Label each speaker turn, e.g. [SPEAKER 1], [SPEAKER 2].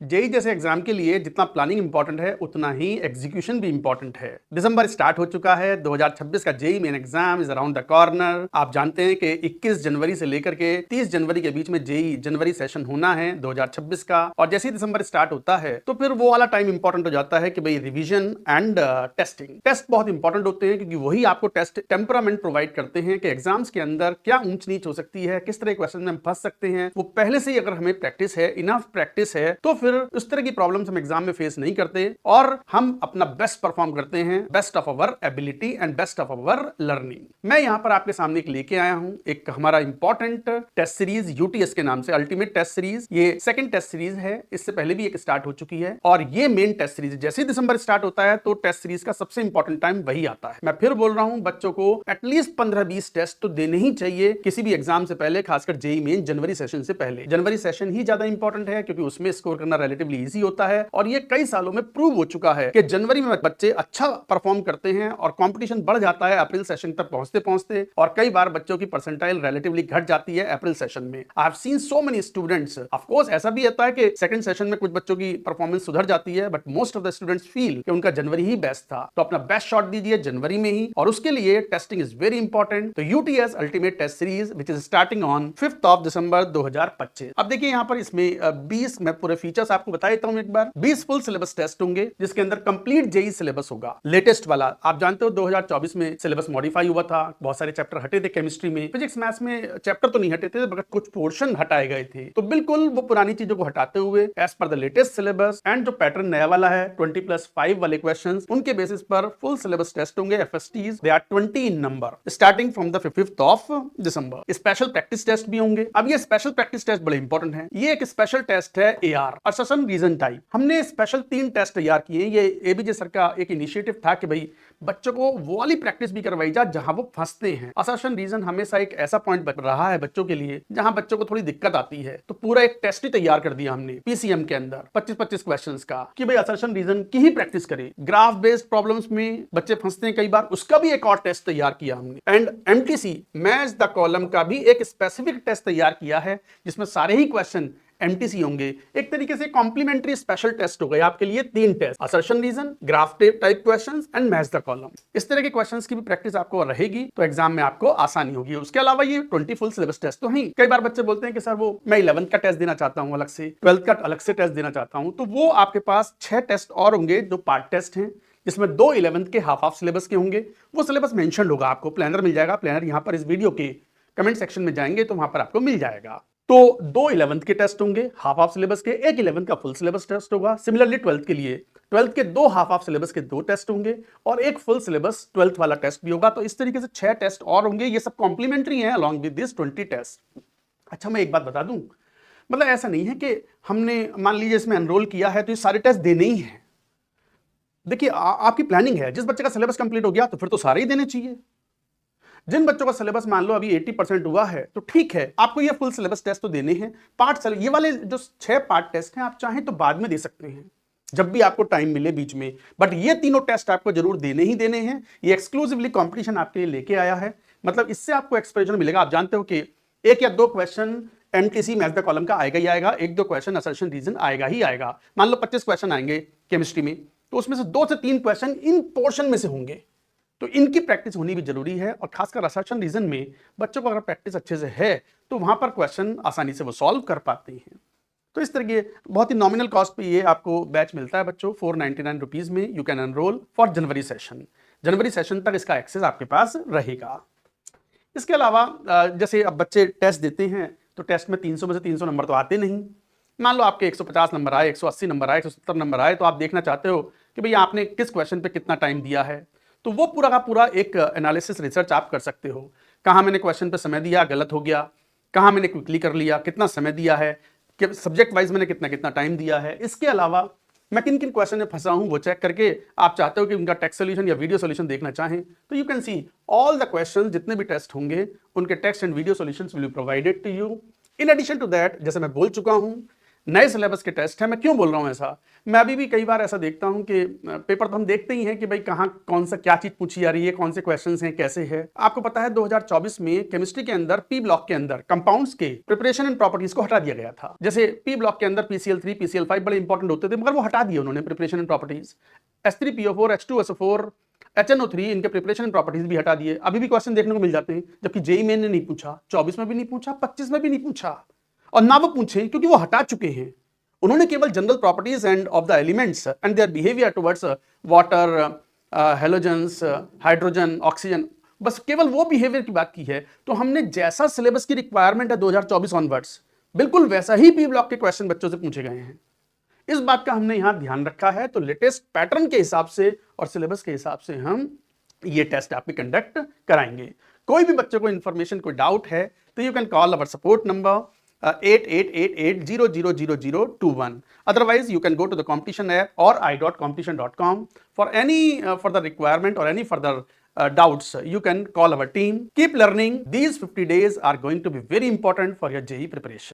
[SPEAKER 1] JEE जैसे exam के लिए जितना प्लानिंग इंपॉर्टेंट है उतना ही एग्जीक्यूशन भी इंपॉर्टेंट है। दिसंबर स्टार्ट हो चुका है, 2026 का JEE Main exam is around the corner. आप जानते हैं कि 21 जनवरी से लेकर के 30 जनवरी के बीच में जेई जनवरी सेशन होना है 2026 का। और जैसे ही दिसंबर स्टार्ट होता है तो फिर वो वाला टाइम इंपॉर्टेंट हो जाता है कि भाई रिवीजन एंड टेस्टिंग। टेस्ट बहुत इंपॉर्टेंट होते हैं क्योंकि वही आपको टेस्ट टेम्परामेंट प्रोवाइड करते हैं कि एग्जाम्स के अंदर क्या ऊंच नीच हो सकती है, किस तरह क्वेश्चन में हम फंस सकते हैं। वो पहले से ही अगर हमें प्रैक्टिस है, इनफ प्रैक्टिस है, तो फिर उस तरह की प्रॉब्लम्स हम एग्जाम में फेस नहीं करते और हम अपना बेस्ट परफॉर्म करते हैं, best of our ability and best of our learning. मैं यहां पर आपके सामने एक लेके आया हूं एक हमारा इंपॉर्टेंट टेस्ट सीरीज यूटीएस के नाम से, अल्टीमेट टेस्ट सीरीज। ये सेकंड टेस्ट सीरीज है, इससे पहले भी एक स्टार्ट हो चुकी है और ये मेन टेस्ट सीरीज। जैसे ही दिसंबर स्टार्ट होता है तो टेस्ट सीरीज का सबसे इंपॉर्टेंट टाइम वही आता है। मैं फिर बोल रहा हूं, बच्चों को एटलीस्ट 15-20 टेस्ट तो देने ही चाहिए किसी भी एग्जाम से पहले, खासकर जेई मेन जनवरी सेशन से पहले। जनवरी सेशन ही ज्यादा इंपॉर्टेंट है क्योंकि उसमें स्कोर करना रिलेटिवली इजी होता है और ये कई सालों में प्रूव हो चुका है कि जनवरी में बच्चे अच्छा परफॉर्म करते हैं और कंपटीशन बढ़ जाता है अप्रैल सेशन तक पहुंचते पहुंचते, और कई बार बच्चों की परसेंटाइल रिलेटिवली घट जाती है अप्रैल सेशन में। I have seen so many students. Of course ऐसा भी होता है कि सेकंड सेशन में कुछ बच्चों की परफॉर्मेंस सुधर जाती है, but most of the students feel कि उनका जनवरी ही बेस्ट था। तो अपना बेस्ट शॉट दीजिए जनवरी में ही, और उसके लिए टेस्टिंग इज वेरी इंपॉर्टेंट। तो UTS ultimate test series which is starting on 5th of December 2025। अब देखिए यहां पर इसमें 20 मैं पूरे फीचर्स आपको बता देता हूं एक बार। 20 फुल सिलेबस टेस्ट होंगे जिसके अंदर कंप्लीट जेई सिलेबस होगा, लेटेस्ट वाला। आप जानते हो 2024 में सिलेबस मॉडिफाई हुआ था, बहुत सारे चैप्टर हटे थे केमिस्ट्री में। फिजिक्स मैथ्स में चैप्टर तो नहीं हटे थे मगर कुछ पोर्शन हटाए गए थे। तो बिल्कुल वो पुरानी चीजों को हटाते हुए एज पर द लेटेस्ट सिलेबस एंड जो पैटर्न नया वाला है 20+5 वाले क्वेश्चंस, उनके बेसिस पर फुल सिलेबस टेस्ट होंगे। FSTs they are 20 in number starting from the 5th of December. Special practice test भी होंगे। अब ये स्पेशल प्रैक्टिस टेस्ट बड़े इंपॉर्टेंट है। ये एक स्पेशल टेस्ट है एआर, असर्शन रीजन टाइप। हमने स्पेशल 3 टेस्ट तैयार किए। ये एबीजे सर का एक इनिशिएटिव था कि भाई बच्चों को वो वाली प्रैक्टिस भी करवाई जा जहां वो फंसते हैं। असर्शन रीजन हमेशा एक ऐसा पॉइंट बन रहा है बच्चों के लिए जहां बच्चों को थोड़ी दिक्कत आती है। तो पूरा एक टेस्ट ही तैयार कर दिया हमने पीसीएम के अंदर 25-25 क्वेश्चंस का कि भाई असर्शन रीजन की ही प्रैक्टिस करें। ग्राफ बेस्ड प्रॉब्लम्स में बच्चे फंसते हैं कई बार, उसका भी एक और टेस्ट तैयार किया हमने। And MTC match the column का भी एक स्पेसिफिक टेस्ट तैयार किया है जिसमें सारे ही क्वेश्चन एमटीसी होंगे। एक तरीके से कॉम्प्लीमेंट्री स्पेशल टेस्ट हो गए आपके लिए 3 test, assertion reason, graph type questions and match the column. इस तरह के क्वेश्चंस की भी प्रैक्टिस आपको रहेगी तो एग्जाम में आपको आसानी होगी। उसके अलावा ये 20 फुल सिलेबस टेस्ट तो है। कई बार बच्चे बोलते हैं कि सर वो मैं 11th का टेस्ट देना चाहता हूं अलग से, 12th का अलग से टेस्ट देना चाहता हूं, तो वो आपके पास 6 टेस्ट और होंगे जो पार्ट टेस्ट हैं, जिसमें 2 11th के हाफ सिलेबस के होंगे। वो सिलेबस मेंशन होगा, आपको प्लानर मिल जाएगा। प्लानर यहां पर इस वीडियो के कमेंट सेक्शन में जाएंगे तो वहां पर आपको मिल जाएगा। तो 2 11th के टेस्ट होंगे हाफ सिलेबस के, एक 11th का फुल सिलेबस टेस्ट होगा। सिमिलरली 12th के लिए 12th के 2 हाफ सिलेबस के 2 टेस्ट होंगे और एक फुल सिलेबस 12th वाला टेस्ट भी होगा। तो इस तरीके से 6 टेस्ट और होंगे। ये सब कॉम्प्लीमेंट्री हैं अलॉन्ग विद दिस 20 टेस्ट। अच्छा, मैं एक बात बता दूं, मतलब ऐसा नहीं है कि हमने मान लीजिए इसमें एनरोल किया है तो ये सारे टेस्ट देने ही हैं। देखिए आपकी प्लानिंग है। जिस बच्चे का सिलेबस कंप्लीट हो गया तो फिर तो सारे ही देने चाहिए। जिन बच्चों का सिलेबस मान लो अभी 80% हुआ है तो ठीक है, आपको ये फुल सिलेबस टेस्ट तो देने हैं। ये वाले जो 6 पार्ट टेस्ट हैं आप चाहें तो बाद में दे सकते हैं जब भी आपको टाइम मिले बीच में, बट ये तीनों टेस्ट आपको जरूर देने ही देने हैं। ये एक्सक्लूसिवली कंपटीशन आपके लिए लेके आया है, मतलब इससे आपको एक्सपोजर मिलेगा। आप जानते हो कि 1 या 2 question MTC match the column का आएगा ही आएगा, 1-2 क्वेश्चन असर्शन रीजन आएगा ही आएगा। मान लो 25 क्वेश्चन आएंगे केमिस्ट्री में, तो उसमें से 2 से 3 क्वेश्चन इन पोर्शन में से होंगे। तो इनकी प्रैक्टिस होनी भी जरूरी है, और खासकर असर्शन रीजन में बच्चों को अगर प्रैक्टिस अच्छे से है तो वहां पर क्वेश्चन आसानी से वो सॉल्व कर पाते हैं। तो इस तरह के बहुत ही नॉमिनल कॉस्ट पे ये आपको बैच मिलता है बच्चों, 499 रुपीज में। You can enrol for January session. January session तक इसका एक्सेस आपके पास रहेगा। इसके अलावा जैसे अब बच्चे टेस्ट देते हैं तो टेस्ट में 300 में से 300 नंबर तो आते नहीं। मान लो आपके 150 नंबर आए, 180 नंबर आए, 170 नंबर आए, तो आप देखना चाहते हो कि भैया आपने किस क्वेश्चन पे कितना टाइम दिया है। तो वो पूरा का पूरा एक एनालिसिस रिसर्च आप कर सकते हो। कहाँ मैंने क्वेश्चन पे समय दिया, गलत हो गया, कहाँ मैंने क्विकली कर लिया, कितना समय दिया है, कि सब्जेक्ट वाइज मैंने कितना कितना टाइम दिया है। इसके अलावा मैं किन किन क्वेश्चन में फंसा हूं वो चेक करके आप चाहते हो कि उनका टेक्स्ट सोल्यूशन या वीडियो सोल्यूशन देखना चाहें तो you can see all the question. जितने भी टेस्ट होंगे उनके text and video solutions will be provided to you. In addition to that, जैसे मैं बोल चुका हूं, नए सिलेबस के टेस्ट हैं। मैं क्यों बोल रहा हूं ऐसा? मैं अभी भी कई बार ऐसा देखता हूं कि पेपर तो हम देखते ही हैं कि भाई कहां कौन सा क्या चीज पूछी जा रही है, कौन से क्वेश्चंस हैं, कैसे है। आपको पता है 2024 में केमिस्ट्री के अंदर पी ब्लॉक के अंदर कंपाउंड्स के प्रिपरेशन एंड प्रॉपर्टीज को हटा दिया गया था। जैसे पी ब्लॉक के अंदर PCl3 PCl5 बड़े इंपॉर्टेंट होते थे, मगर वो हटा दिए उन्होंने preparation and properties. H3PO4 H2SO4 HNO3 इनके प्रिपरेशन एंड प्रॉपर्टीज भी हटा दिए। अभी भी क्वेश्चन देखने को मिल जाते हैं, जबकि जेईई मेन ने नहीं पूछा, 24 में भी नहीं पूछा, 25 में भी नहीं पूछा, और ना वो पूछे क्योंकि वो हटा चुके हैं। उन्होंने केवल general properties end of the elements and their behaviour towards water, halogens, hydrogen, oxygen, बस केवल वो बिहेवियर की बात की है। तो हमने जैसा सिलेबस की रिक्वायरमेंट है 2024 ऑनवर्ड्स, बिल्कुल वैसा ही पी ब्लॉक के क्वेश्चन बच्चों से पूछे गए हैं। इस बात का हमने यहां ध्यान रखा है। तो लेटेस्ट पैटर्न के हिसाब से और सिलेबस के हिसाब से हम ये टेस्ट आपके कंडक्ट कराएंगे। कोई भी बच्चों को इंफॉर्मेशन, कोई डाउट है तो you can call our support number 8888000021. Otherwise, you can go to the competition app or i.competition.com for any further requirement or any further doubts. You can call our team. Keep learning. These 50 days are going to be very important for your JEE preparation.